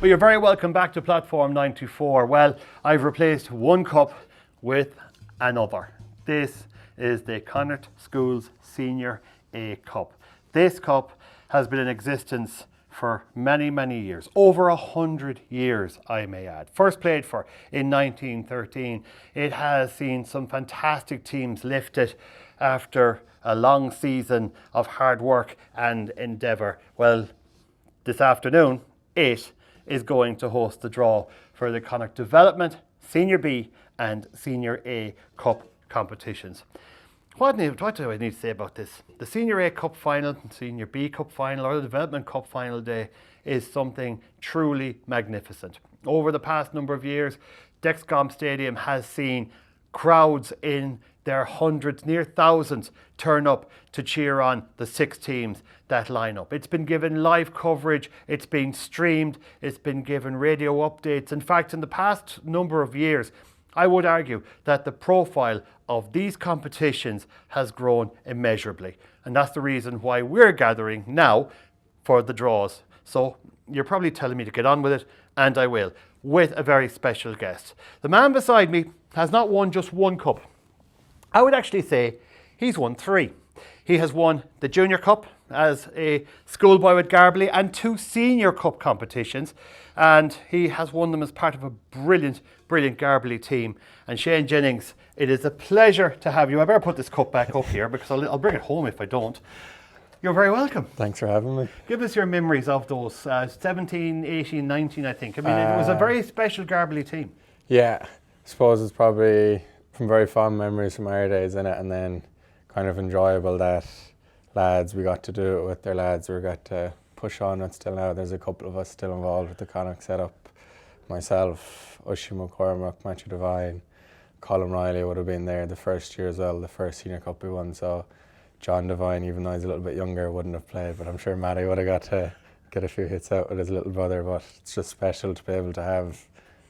Well, you're very welcome back to Platform 924. Well, I've replaced one cup with another. This is the Connacht Schools Senior A Cup. This cup has been in existence for many, many years, over 100 years, I may add. First played for in 1913. It has seen some fantastic teams lift it after a long season of hard work and endeavour. Well, this afternoon, it is going to host the draw for the Connacht Development, Senior B and Senior A Cup competitions. What do I need to say about this? The Senior A Cup final, Senior B Cup final or the Development Cup final day is something truly magnificent. Over the past number of years, Dexcombe Stadium has seen crowds in their hundreds, near thousands, turn up to cheer on the 6 teams that line up. It's been given live coverage, it's been streamed, it's been given radio updates. In fact, in the past number of years, I would argue that the profile of these competitions has grown immeasurably. And that's the reason why we're gathering now for the draws. So you're probably telling me to get on with it, and I will, with a very special guest. The man beside me has not won just one cup. I would actually say he's won 3. He has won the Junior Cup as a schoolboy with Garbally and 2 Senior Cup competitions, and he has won them as part of a brilliant Garbally team. And Shane Jennings, it is a pleasure to have you. I better put this cup back up here because I'll bring it home if I don't. You're very welcome. Thanks for having me. Give us your memories of those 17, 18, 19, I think. I mean, it was a very special Garbally team. Yeah, I suppose it's probably from very fond memories from our days in it, and then kind of enjoyable that lads, we got to do it with their lads, we got to push on it still now. There's a couple of us still involved with the Connacht setup. Myself, Ushi McCormack, Matthew Devine, Colin Riley would have been there the first year as well, the first Senior Cup we won. So John Devine, even though he's a little bit younger, wouldn't have played, but I'm sure Matty would have got to get a few hits out with his little brother. But it's just special to be able to have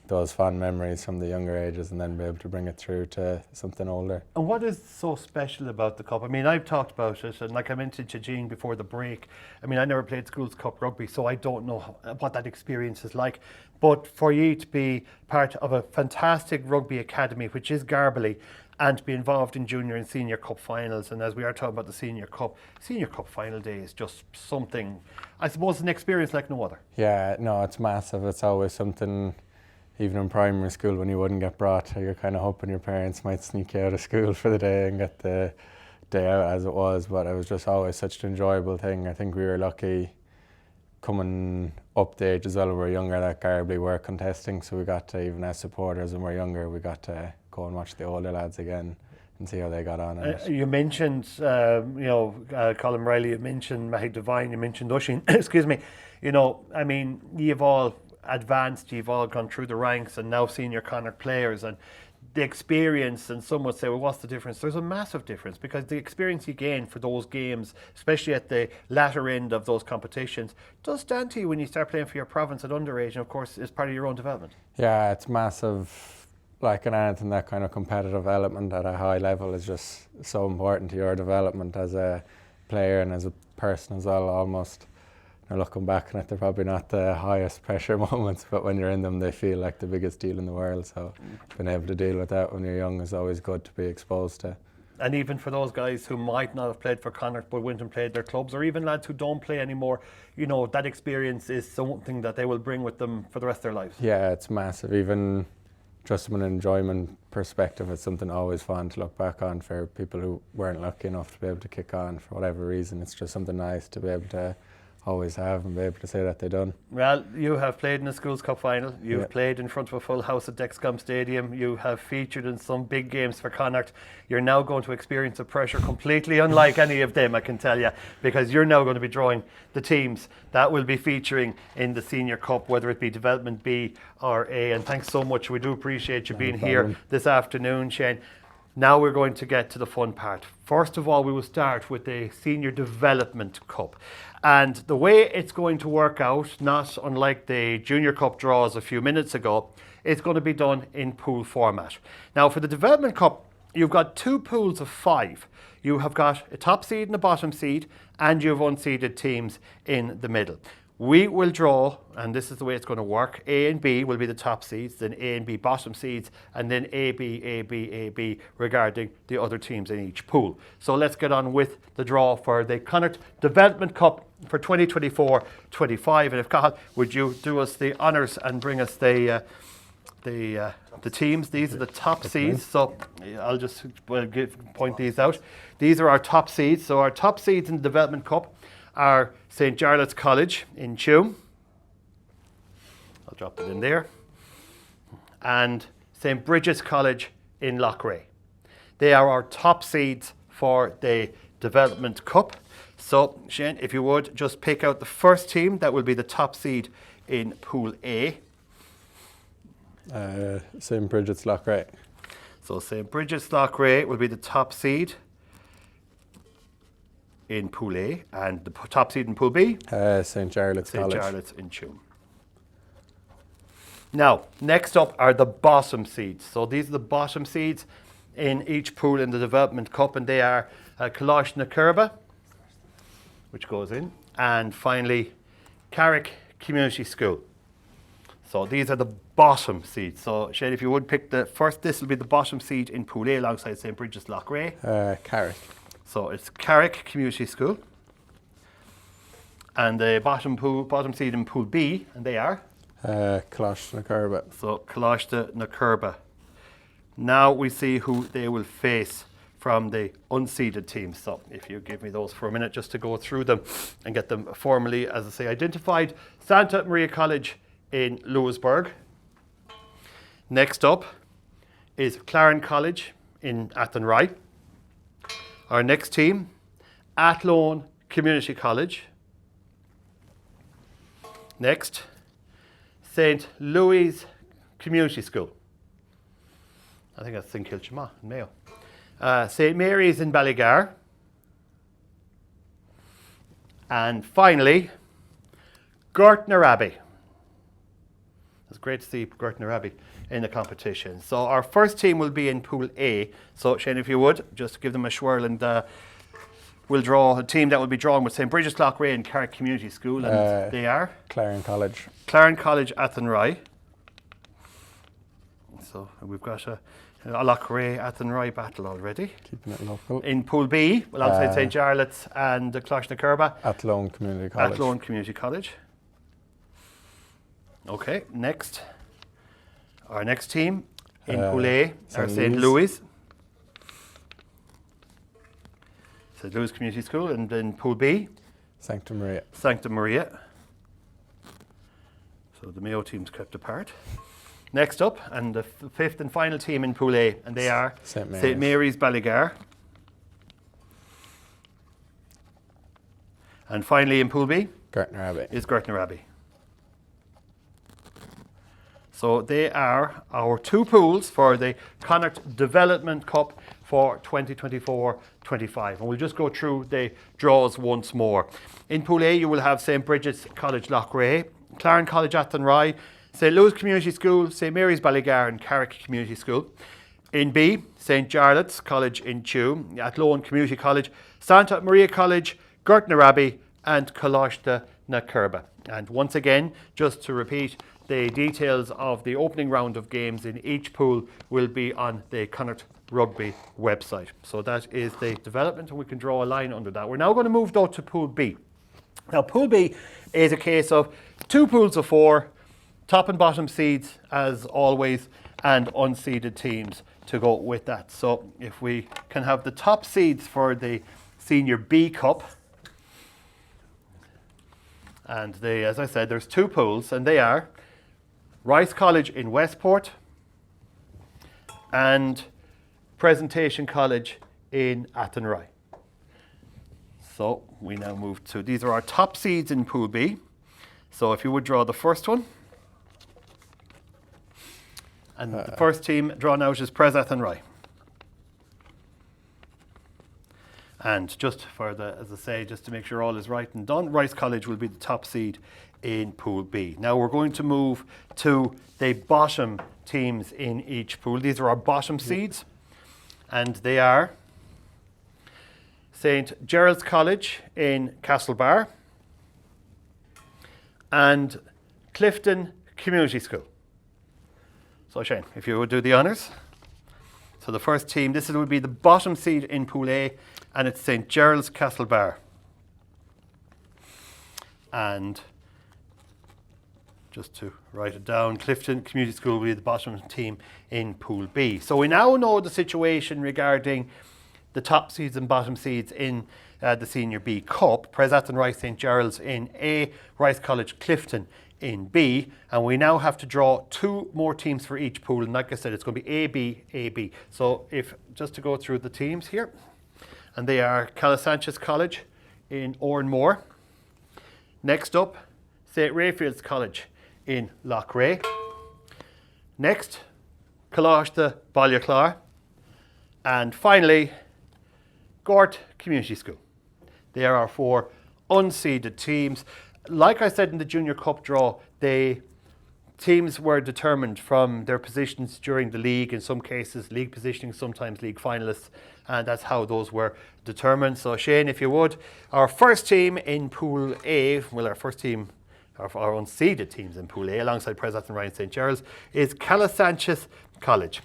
those fond memories from the younger ages and then be able to bring it through to something older. And what is so special about the Cup? I mean, I've talked about it, and like I mentioned to Jean before the break, I mean, I never played Schools Cup rugby, so I don't know what that experience is like. But for you to be part of a fantastic rugby academy, which is Garbally, and to be involved in Junior and Senior Cup finals, and as we are talking about the Senior Cup final day is just something, I suppose, an experience like no other. Yeah, no, it's massive. It's always something. Even in primary school, when you wouldn't get brought, you're kind of hoping your parents might sneak you out of school for the day and get the day out as it was. But it was just always such an enjoyable thing. I think we were lucky coming up the age as well. We were younger that Garbally were contesting, so we got to, even as supporters when we were younger, we got to go and watch the older lads again and see how they got on. You mentioned, Colin Riley, you mentioned Mahig Devine, you mentioned Ushin, excuse me. You know, I mean, you've all advanced, you've all gone through the ranks and now senior Connacht players, and the experience, and some would say, well, what's the difference? There's a massive difference, because the experience you gain for those games, especially at the latter end of those competitions, does stand to you when you start playing for your province at underage, and of course is part of your own development. Yeah, it's massive. Like in anything, that kind of competitive element at a high level is just so important to your development as a player and as a person as well, almost. Looking back on it, they're probably not the highest pressure moments, but when you're in them, they feel like the biggest deal in the world. So being able to deal with that when you're young is always good to be exposed to. And even for those guys who might not have played for Connacht but went and played their clubs, or even lads who don't play anymore, you know, that experience is something that they will bring with them for the rest of their lives. Yeah, it's massive. Even just from an enjoyment perspective, it's something always fun to look back on for people who weren't lucky enough to be able to kick on for whatever reason. It's just something nice to be able to always have and be able to say that they've done. Well, you have played in the Schools Cup final, you've played in front of a full house at Dexcombe Stadium, you have featured in some big games for Connacht. You're now going to experience a pressure completely unlike any of them, I can tell you, because you're now going to be drawing the teams that will be featuring in the Senior Cup, whether it be Development B or A. And thanks so much, we do appreciate you being here this afternoon, Shane. Now we're going to get to the fun part. First of all, we will start with the Senior Development Cup. And the way it's going to work out, not unlike the Junior Cup draws a few minutes ago, it's going to be done in pool format. Now for the Development Cup, you've got 2 pools of 5. You have got a top seed and a bottom seed, and you have unseeded teams in the middle. We will draw, and this is the way it's going to work. A and B will be the top seeds, then A and B bottom seeds, and then A, B, A, B, A, B regarding the other teams in each pool. So let's get on with the draw for the Connacht Development Cup for 2024-25. And if Cathal, would you do us the honours and bring us the teams? These are the top seeds. So I'll just point these out. These are our top seeds. So our top seeds in the Development Cup are St. Jarlath's College in Tuam. I'll drop it in there. And St. Bridget's College in Loughrea. They are our top seeds for the Development Cup. So, Shane, if you would, just pick out the first team that will be the top seed in Pool A. St. Bridget's Loughrea. So St. Bridget's Loughrea will be the top seed in Pool A, and the top seed in Pool B? St. Jarlath's College. St. Jarlath's in Tuam. Now, next up are the bottom seeds. So these are the bottom seeds in each pool in the Development Cup, and they are Connacht Rugby, which goes in, and finally Carrick Community School. So these are the bottom seeds. So Shane, if you would pick the first, this will be the bottom seed in Pool A alongside St. Bridget's Loughrea. Carrick. So it's Carrick Community School. And the bottom seed in Pool B, and they are? Connacht Rugby. So Connacht Rugby. Now we see who they will face from the unseeded teams. So if you give me those for a minute just to go through them and get them formally, as I say, identified. Santa Maria College in Louisburg. Next up is Claren College in Athenry. Our next team, Athlone Community College. Next, St. Louis Community School. I think that's in Kilchama in Mayo. St. Mary's in Ballygar. And finally, Gortner Abbey. It's great to see Gortner Abbey in the competition. So our first team will be in Pool A. So Shane, if you would, just give them a swirl, and we'll draw a team that will be drawn with St. Bridget's Loughrea and Carrick Community School, and they are? Claren College. Claren College, Athenry. So we've got a Loughrea Athenry battle already. Keeping it local. In Pool B, alongside St. Jarlath's and Connacht Rugby. Athlone Community College. Athlone Community College. Okay, next. Our next team in Pool A are St. Louis. St. Louis Community School, and in Pool B, Sancta Maria. Sancta Maria. So the Mayo team's kept apart. Next up, and the fifth and final team in Pool A, and they are St. Mary's Ballygar. And finally in Pool B, Gortner Abbey. is Gortner Abbey. So they are our two pools for the Connacht Development Cup for 2024-25. And we'll just go through the draws once more. In Pool A, you will have St. Bridget's College Loughrea, Claren College Athenry, St. Louis Community School, St. Mary's Ballygar and Carrick Community School. In B, St. Jarlath's College in Tuam, Athlone Community College, Santa Maria College, Gortner Abbey and Connacht Rugby. And once again, just to repeat, the details of the opening round of games in each pool will be on the Connacht Rugby website. So that is the development, and we can draw a line under that. We're now going to move though to Pool B. Now Pool B is a case of two pools of four, top and bottom seeds as always, and unseeded teams to go with that. So if we can have the top seeds for the Senior B Cup, and they, as I said, there's two pools, and they are Rice College in Westport and Presentation College in Athenry. So we now move to, these are our top seeds in Pool B. So if you would draw the first one. And the first team drawn out is Pres Athenry. And just for the, as I say, just to make sure all is right and done, Rice College will be the top seed in Pool B. Now we're going to move to the bottom teams in each pool. These are our bottom seeds, and they are St. Gerald's College in Castlebar, and Clifton Community School. So Shane, if you would do the honours. So the first team, this would be the bottom seed in Pool A, and it's St. Gerald's Castlebar. And just to write it down, Clifton Community School will be the bottom team in Pool B. So we now know the situation regarding the top seeds and bottom seeds in the Senior B Cup. Pres Athen Rice St. Gerald's in A, Rice College Clifton in B, and we now have to draw 2 more teams for each pool, and like I said, it's going to be A, B, A, B. So if just to go through the teams here, and they are Calasanchez College in Oranmore. Next up, St. Raphael's College in Loughrea. Next, Connacht Ballyaclar. And finally, Gort Community School. There are 4 unseeded teams. Like I said in the Junior Cup draw, teams were determined from their positions during the league, in some cases league positioning, sometimes league finalists, and that's how those were determined. So Shane, if you would, our first team in Pool A, well, our first team, our unseeded teams in Pool A, alongside Pres Athen Rice St. Gerald's, is Calasanchez College.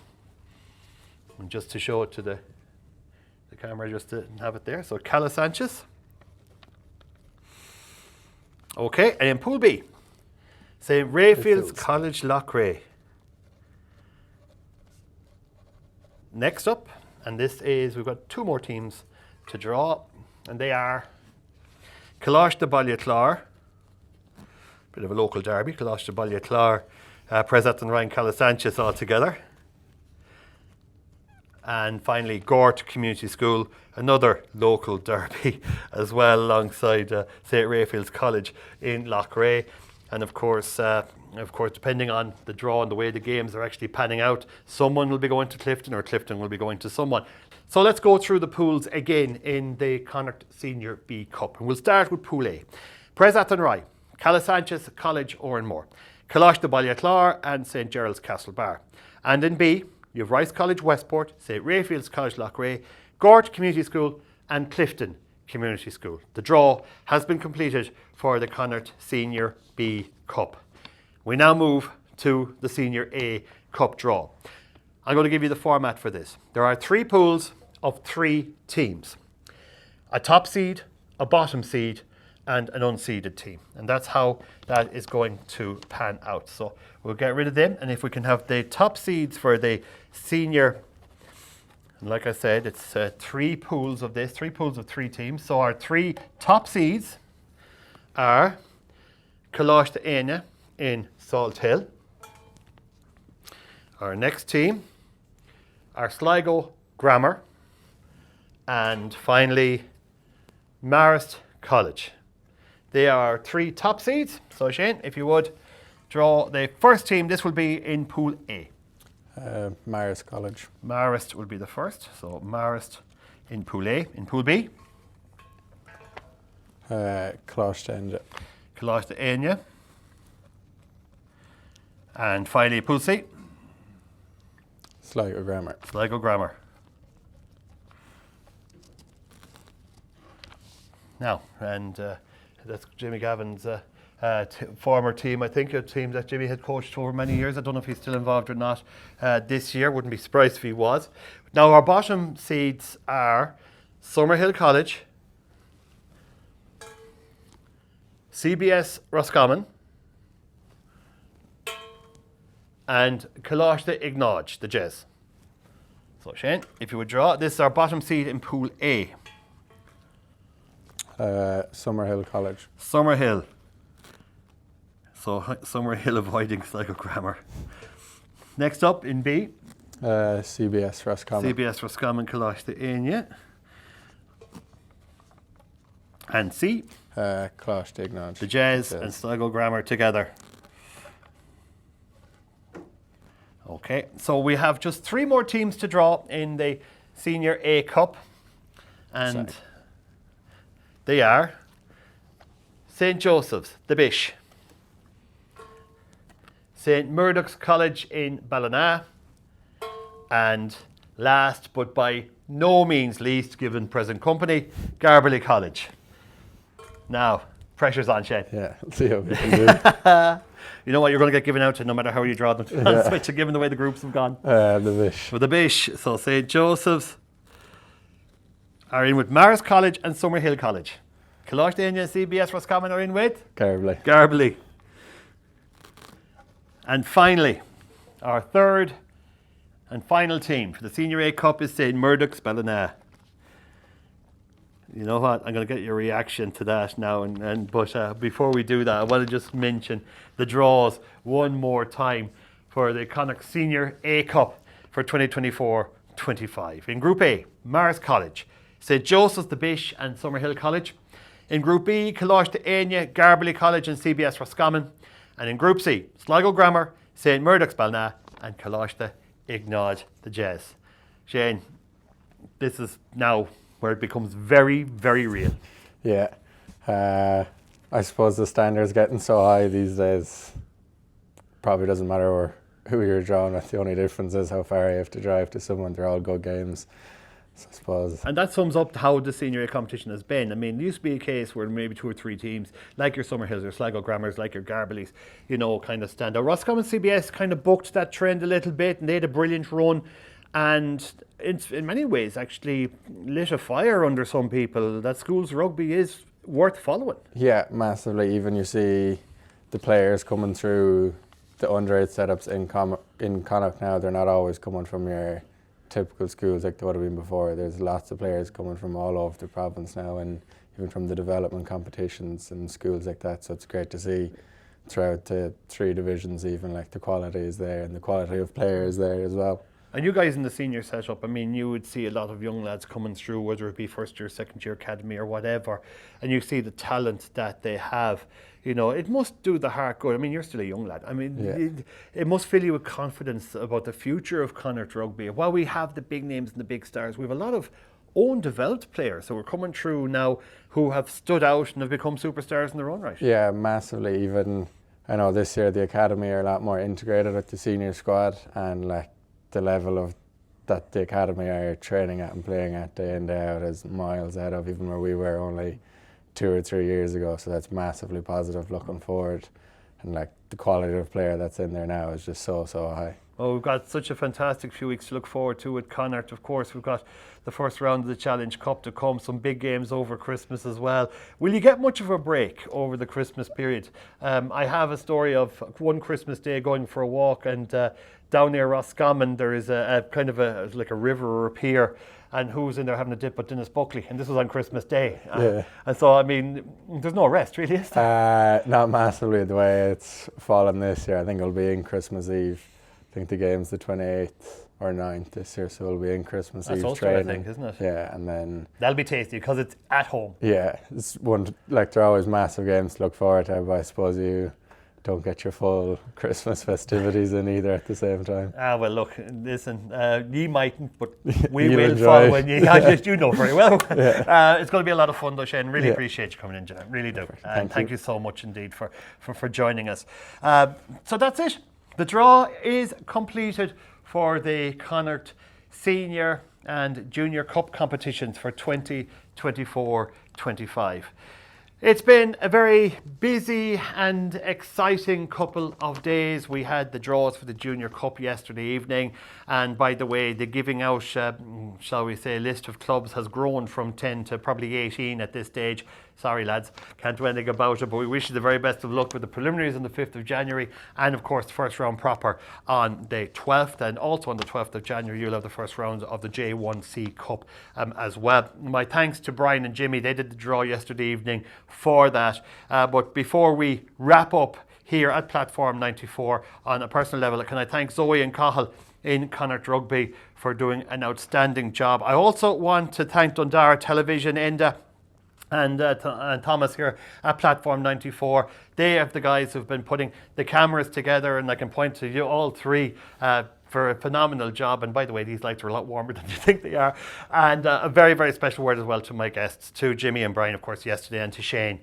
And just to show it to the camera, just to have it there. So Calasanchez. Okay, and in Pool B, St. Raphael's College Loughrea. Next up, and this is, we've got 2 more teams to draw, and they are Connacht Ballyaclar, bit of a local derby, Connacht Ballyaclar, Pres Athen Ryan Calasanchez all together. And finally, Gort Community School, another local derby as well, alongside St. Raphael's College in Loughrea. And of course, depending on the draw and the way the games are actually panning out, someone will be going to Clifton or Clifton will be going to someone. So let's go through the pools again in the Connacht Senior B Cup. And we'll start with Pool A. Pres Athen Rye, Calasanchez College Oranmore, Connacht Ballyaclar and St. Gerald's Castlebar. And in B, you have Rice College Westport, St. Raphael's College Loughrea, Gort Community School and Clifton Community School. The draw has been completed for the Connacht Senior B Cup. We now move to the Senior A Cup draw. I'm going to give you the format for this. There are 3 pools of 3 teams. A top seed, a bottom seed and an unseeded team. And that's how that is going to pan out. So we'll get rid of them, and if we can have the top seeds for the senior, and like I said, it's 3 pools of this, 3 pools of 3 teams. So our 3 top seeds are Connacht Anya in Salt Hill. Our next team are Sligo Grammar, and finally Marist College. They are 3 top seeds. So Shane, if you would draw the first team, this will be in Pool A. Marist College. Marist will be the first. So Marist in Pool A. In Pool B, Connacht Anya. Connacht Anya. And finally Pool C, Sligo Grammar. Sligo Grammar. Now, and that's Jimmy Gavin's former team, I think, a team that Jimmy had coached over many years. I don't know if he's still involved or not this year. Wouldn't be surprised if he was. Now, our bottom seeds are Summerhill College, CBS Roscommon, and Connacht Ignodge, the Jez. So, Shane, if you would draw, this is our bottom seed in Pool A. Summerhill College. Summerhill. So Summerhill avoiding Sligo Grammar. Next up in B, CBS Roscommon. CBS Roscommon Connacht Anya. And C, Connacht Ignodge. the Jazz and Sligo Grammar together. Okay, so we have just 3 more teams to draw in the Senior A Cup. And they are St. Joseph's, the Bish, St. Murdoch's College in Ballina, and last but by no means least, given present company, Garberley College. Now, Pressure's on, Shane. Yeah, let's see how we can do. You know what you're going to get given out to no matter how you draw them. Switch, given the way the groups have gone. The Bish. With the Bish. So St. Joseph's are in with Maris College and Summerhill College. Connacht and CBS Roscommon are in with Garbally. And finally, our third and final team for the Senior A Cup is St. Murdoch's Ballina. You know what? I'm going to get your reaction to that now. But before we do that, I want to just mention the draws one more time for the Connacht Senior A Cup for 2024-25. In Group A, Maris College, St. Joseph's, the Bish and Summerhill College. In Group B, Connacht Anya, Garbally College and CBS Roscommon. And in Group C, Sligo Grammar, St. Murdoch's Ballina and Connacht Ignaud the Jazz. Shane, this is now where it becomes very, very real. Yeah. I suppose the standard's getting so high these days, probably doesn't matter who you're drawing with. The only difference is how far you have to drive to someone. They're all good games, so I suppose. And that sums up how the Senior A competition has been. I mean, there used to be a case where maybe 2 or 3 teams, like your Summerhills, your Sligo Grammars, like your Garbalys, kind of stand out. Roscommon CBS kind of booked that trend a little bit, and they had a brilliant run. And in many ways, actually lit a fire under some people that schools rugby is worth following. Yeah, massively. Even you see the players coming through the under-8 setups in Connacht now, they're not always coming from your typical schools like they would have been before. There's lots of players coming from all over the province now, and even from the development competitions and schools like that. So it's great to see throughout the 3 divisions, even like the quality is there and the quality of players there as well. And you guys in the senior setup, I mean, you would see a lot of young lads coming through, whether it be first year, second year academy or whatever, and you see the talent that they have. It must do the heart good. I mean, you're still a young lad. I mean, it must fill you with confidence about the future of Connacht Rugby. While we have the big names and the big stars, we have a lot of own developed players. So we're coming through now who have stood out and have become superstars in their own right. Yeah, massively. Even, I know this year the academy are a lot more integrated with the senior squad, and like, the level of that the academy are training at and playing at day in, day out is miles ahead of even where we were only 2 or 3 years ago. So that's massively positive looking forward. And like the quality of player that's in there now is just so high. Well, we've got such a fantastic few weeks to look forward to with Connacht. Of course, we've got the first round of the Challenge Cup to come, some big games over Christmas as well. Will you get much of a break over the Christmas period? I have a story of one Christmas day going for a walk, and down near Roscommon there is a kind of like a river or a pier, and who was in there having a dip but Dennis Buckley, and this was on Christmas Day. And so, I mean, there's no rest really, is there? Not massively the way it's fallen this year. I think it'll be in Christmas Eve. I think the game's the 28th or 9th this year, so it'll be in Christmas Eve training. I think, isn't it? Yeah, and then that'll be tasty because it's at home. Yeah, it's one, like, they're always massive games to look forward to, but I suppose you don't get your full Christmas festivities in either at the same time. Well, look, listen, ye mightn't, but we will follow when you. You know very well. It's going to be a lot of fun, though, Shane. Really appreciate you coming in, Jeanette. Really do. And thank you so much indeed for joining us. So that's it. The draw is completed for the Connacht Senior and Junior Cup competitions for 2024-25. It's been a very busy and exciting couple of days. We had the draws for the Junior Cup yesterday evening, and by the way, the giving out, shall we say, list of clubs has grown from 10 to probably 18 at this stage. Sorry lads, can't do anything about it, but we wish you the very best of luck with the preliminaries on the 5th of January, and of course the first round proper on the 12th, and also on the 12th of January you'll have the first round of the J1C Cup as well. My thanks to Brian and Jimmy, they did the draw yesterday evening for that. But before we wrap up here at Platform 94, on a personal level, can I thank Zoe and Cahill in Connacht Rugby for doing an outstanding job. I also want to thank Dundara Television, Enda and Thomas here at Platform 94. They are the guys who've been putting the cameras together, and I can point to you all three for a phenomenal job. And by the way, these lights are a lot warmer than you think they are. And a very, very special word as well to my guests, to Jimmy and Brian, of course, yesterday, and to Shane,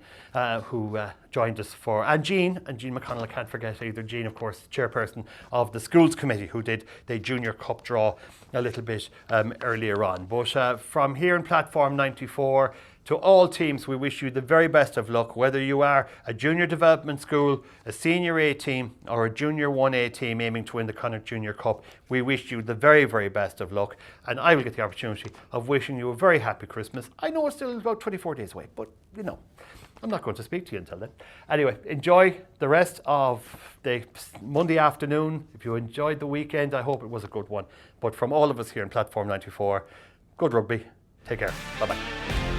who joined us and Jean McConnell, I can't forget either. Jean, of course, chairperson of the Schools Committee, who did the Junior Cup draw a little bit earlier on. But from here in Platform 94, To all teams, we wish you the very best of luck, whether you are a junior development school, a senior A team, or a junior 1A team aiming to win the Connacht Junior Cup. We wish you the very, very best of luck, and I will get the opportunity of wishing you a very happy Christmas. I know it's still about 24 days away, but you know, I'm not going to speak to you until then. Anyway, enjoy the rest of the Monday afternoon. If you enjoyed the weekend, I hope it was a good one. But from all of us here in Platform 94, good rugby. Take care. Bye-bye.